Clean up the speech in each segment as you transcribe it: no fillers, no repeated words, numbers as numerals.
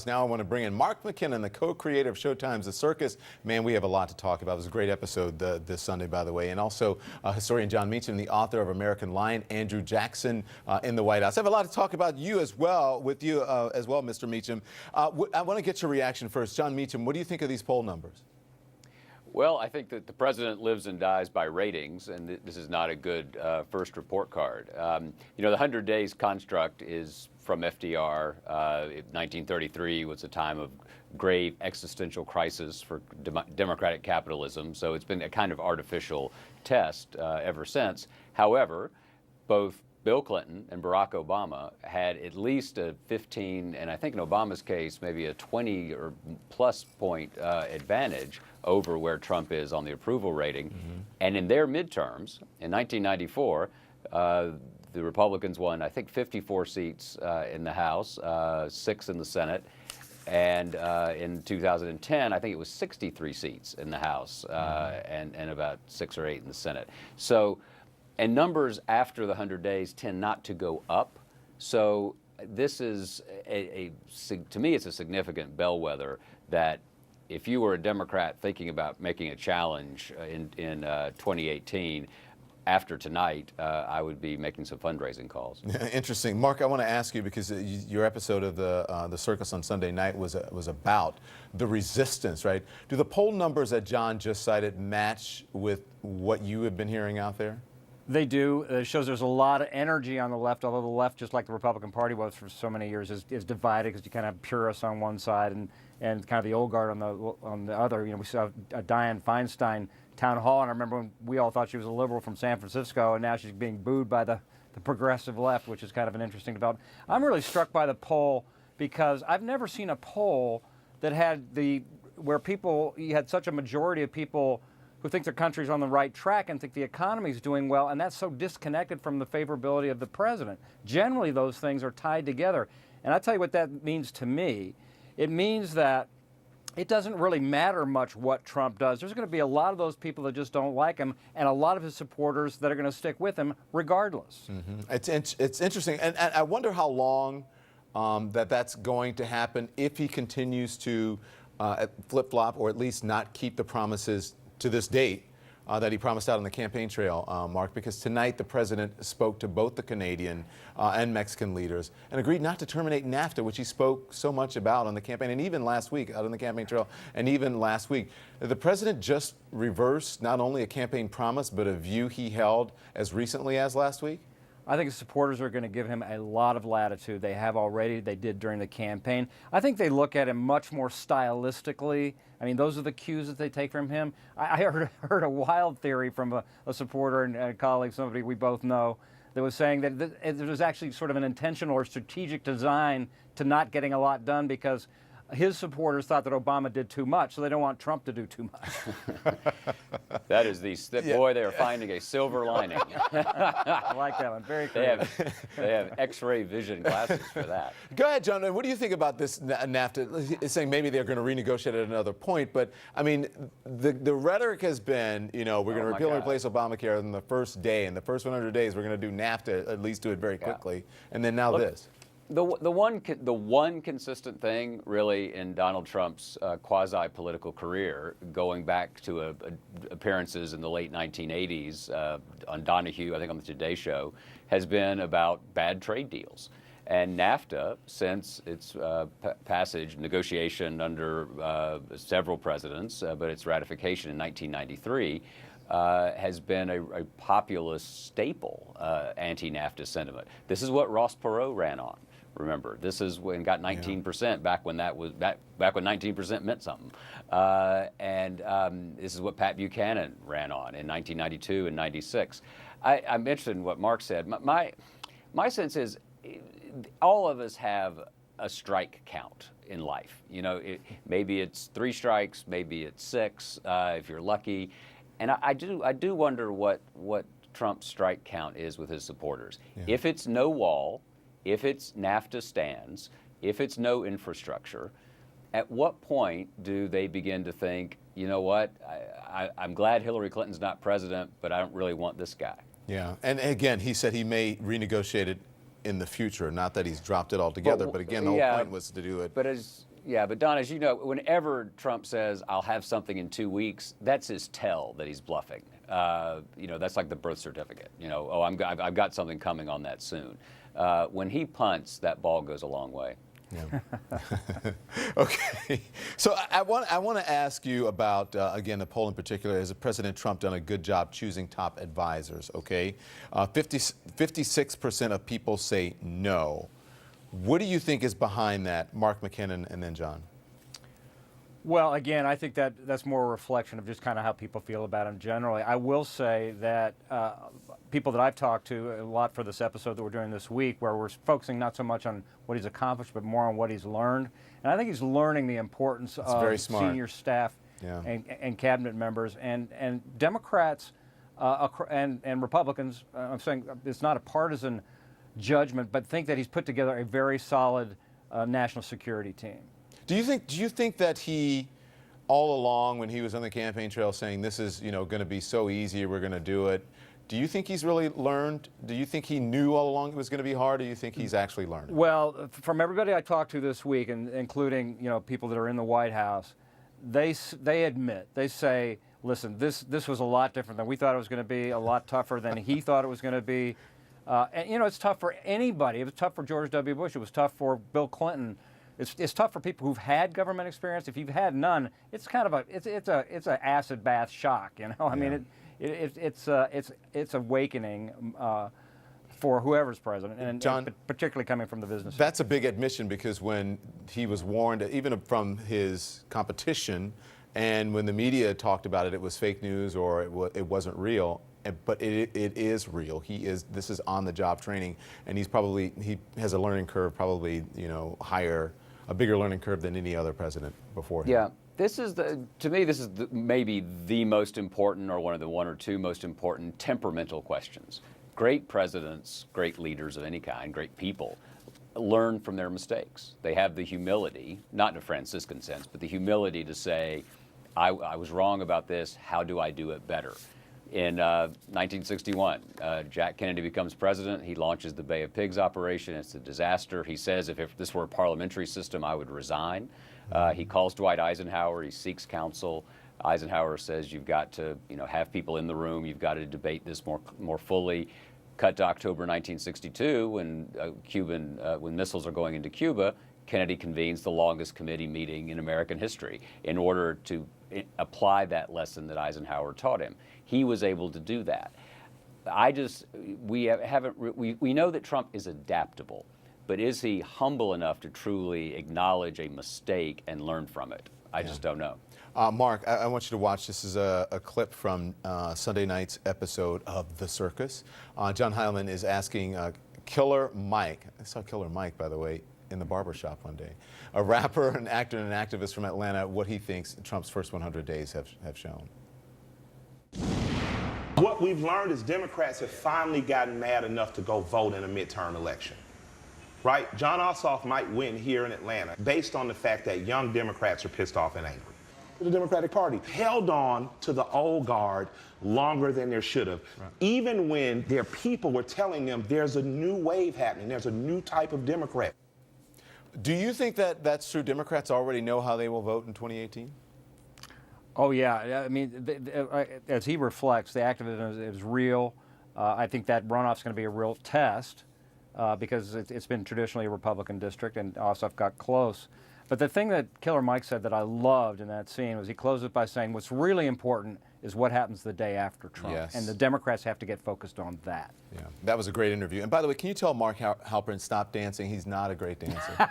Now I want to bring in Mark McKinnon, the co-creator of Showtime's The Circus. Man, we have a lot to talk about. It was a great episode this Sunday, by the way. And also historian Jon Meacham, the author of American Lion, Andrew Jackson in the White House. I have a lot to talk about you as well, Mr. Meacham. I want to get your reaction first. Jon Meacham, what do you think of these poll numbers? Well, I think that the president lives and dies by ratings, and this is not a good first report card. The 100 days construct is from FDR. 1933 was a time of grave existential crisis for democratic capitalism, so it's been a kind of artificial test ever since. However, both Bill Clinton and Barack Obama had at least a 15, and I think in Obama's case, maybe a 20 or plus point advantage over where Trump is on the approval rating. Mm-hmm. And in their midterms, in 1994, the Republicans won, I think, 54 seats in the House, 6 in the Senate. And in 2010, I think it was 63 seats in the House and about 6 or 8 in the Senate. So, and numbers after the 100 days tend not to go up. So this is, to me, it's a significant bellwether that if you were a Democrat thinking about making a challenge in 2018, after tonight, I would be making some fundraising calls. Interesting. Mark, I want to ask you, because your episode of the Circus on Sunday night was about the resistance, right? Do the poll numbers that Jon just cited match with what you have been hearing out there? They do. It shows there's a lot of energy on the left, although the left, just like the Republican Party was for so many years, is divided, because you kind of have purists on one side and kind of the old guard on the other. We saw Dianne Feinstein town hall, and I remember when we all thought she was a liberal from San Francisco, and now she's being booed by the progressive left, which is kind of an interesting development. I'm really struck by the poll because I've never seen a poll that had where you had such a majority of people who think their country's on the right track and think the economy's doing well, and that's so disconnected from the favorability of the president. Generally, those things are tied together. And I'll tell you what that means to me. It means that it doesn't really matter much what Trump does. There's going to be a lot of those people that just don't like him, and a lot of his supporters that are going to stick with him regardless. Mm-hmm. It's interesting, and I wonder how long that's going to happen if he continues to flip-flop, or at least not keep the promises to this date that he promised out on the campaign trail, Mark, because tonight the president spoke to both the Canadian and Mexican leaders and agreed not to terminate NAFTA, which he spoke so much about on the campaign, and even last week out on the campaign trail, and even last week. The president just reversed not only a campaign promise, but a view he held as recently as last week? I think his supporters are going to give him a lot of latitude. They have already. They did during the campaign. I think they look at him much more stylistically. I mean, those are the cues that they take from him. I heard a wild theory from a supporter and a colleague, somebody we both know, that was saying that there was actually sort of an intentional or strategic design to not getting a lot done because his supporters thought that Obama did too much, so they don't want Trump to do too much. That is boy, they are finding a silver lining. I like that one. Very creative. They have X-ray vision glasses for that. Go ahead, Jon. What do you think about this NAFTA? It's saying maybe they're going to renegotiate at another point, but I mean, the rhetoric has been, we're going to repeal and replace Obamacare in the first day. In the first 100 days, we're going to do NAFTA, at least do it very quickly, and then now this. The one consistent thing, really, in Donald Trump's quasi-political career, going back to appearances in the late 1980s on Donahue, I think on the Today Show, has been about bad trade deals. And NAFTA, since its passage, negotiation under several presidents, but its ratification in 1993, has been a populist staple anti-NAFTA sentiment. This is what Ross Perot ran on. Remember, this is when got 19% back when that was back when 19% meant something, and this is what Pat Buchanan ran on in 1992 and 96. I'm interested in what Mark said. My sense is all of us have a strike count in life. Maybe it's 3 strikes, maybe it's 6 if you're lucky, and I do wonder what Trump's strike count is with his supporters. Yeah. If it's no wall, if it's NAFTA stands, if it's no infrastructure, at what point do they begin to think, you know what, I'm glad Hillary Clinton's not president, but I don't really want this guy? Yeah, and again, he said he may renegotiate it in the future. Not that he's dropped it altogether, but again, the whole point was to do it. But Don, as you know, whenever Trump says, "I'll have something in 2 weeks," that's his tell that he's bluffing. That's like the birth certificate. I've got something coming on that soon. When he punts, that ball goes a long way. Yeah. Okay. So I want to ask you about, again, the poll in particular. Has President Trump done a good job choosing top advisors? Okay. 56% of people say no. What do you think is behind that? Mark McKinnon and then John. Well, again, I think that's more a reflection of just kind of how people feel about him generally. I will say that people that I've talked to a lot for this episode that we're doing this week, where we're focusing not so much on what he's accomplished, but more on what he's learned. And I think he's learning the importance of senior staff and cabinet members and Democrats and Republicans. I'm saying it's not a partisan judgment, but think that he's put together a very solid national security team. Do you think that he, all along when he was on the campaign trail saying this is going to be so easy, we're going to do it, do you think he's really learned? Do you think he knew all along it was going to be hard, or do you think he's actually learned? Well, from everybody I talked to this week, and including people that are in the White House, they admit, they say, listen, this was a lot different than we thought it was going to be, a lot tougher than he thought it was going to be. And it's tough for anybody. It was tough for George W. Bush. It was tough for Bill Clinton. It's tough for people who've had government experience. If you've had none, it's kind of it's an acid bath shock. I mean, it's awakening for whoever's president, and John, particularly coming from the business. That's a big admission, because when he was warned, even from his competition, and when the media talked about it, it was fake news or it wasn't real. But it is real. This is on-the-job training, and he has a learning curve, probably a bigger learning curve than any other president before him. Yeah, to me this is maybe the most important, or one of the one or two most important temperamental questions. Great presidents, great leaders of any kind, great people, learn from their mistakes. They have the humility, not in a Franciscan sense, but the humility to say, I was wrong about this. How do I do it better? In 1961, Jack Kennedy becomes president. He launches the Bay of Pigs operation. It's a disaster. He says, if this were a parliamentary system, I would resign. He calls Dwight Eisenhower. He seeks counsel. Eisenhower says, you've got to have people in the room. You've got to debate this more fully. Cut to October 1962, when missiles are going into Cuba. Kennedy convenes the longest committee meeting in American history in order to apply that lesson that Eisenhower taught him. He was able to do that. We know that Trump is adaptable, but is he humble enough to truly acknowledge a mistake and learn from it? I just don't know. Mark, I want you to watch. This is a clip from Sunday night's episode of The Circus. John Heilemann is asking Killer Mike. I saw Killer Mike, by the way, in the barbershop one day. A rapper, an actor, and an activist from Atlanta, what he thinks Trump's first 100 days have shown. What we've learned is Democrats have finally gotten mad enough to go vote in a midterm election. Right? Jon Ossoff might win here in Atlanta based on the fact that young Democrats are pissed off and angry. The Democratic Party held on to the old guard longer than they should have, even when their people were telling them there's a new wave happening, there's a new type of Democrat. Do you think that that's true? Democrats already know how they will vote in 2018? Oh, yeah. I mean, as he reflects, the activism is real. I think that runoff's going to be a real test because it's been traditionally a Republican district, and Ossoff got close. But the thing that Killer Mike said that I loved in that scene was he closed it by saying, what's really important is what happens the day after Trump. Yes. And the Democrats have to get focused on that. Yeah, that was a great interview. And by the way, can you tell Mark Halperin stop dancing? He's not a great dancer.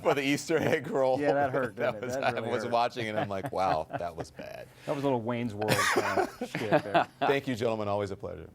For the Easter egg roll. Yeah, that hurt, didn't it? That really I was hurt. watching and I'm like, wow, that was bad. That was a little Wayne's World kind of shit there. Thank you, gentlemen. Always a pleasure.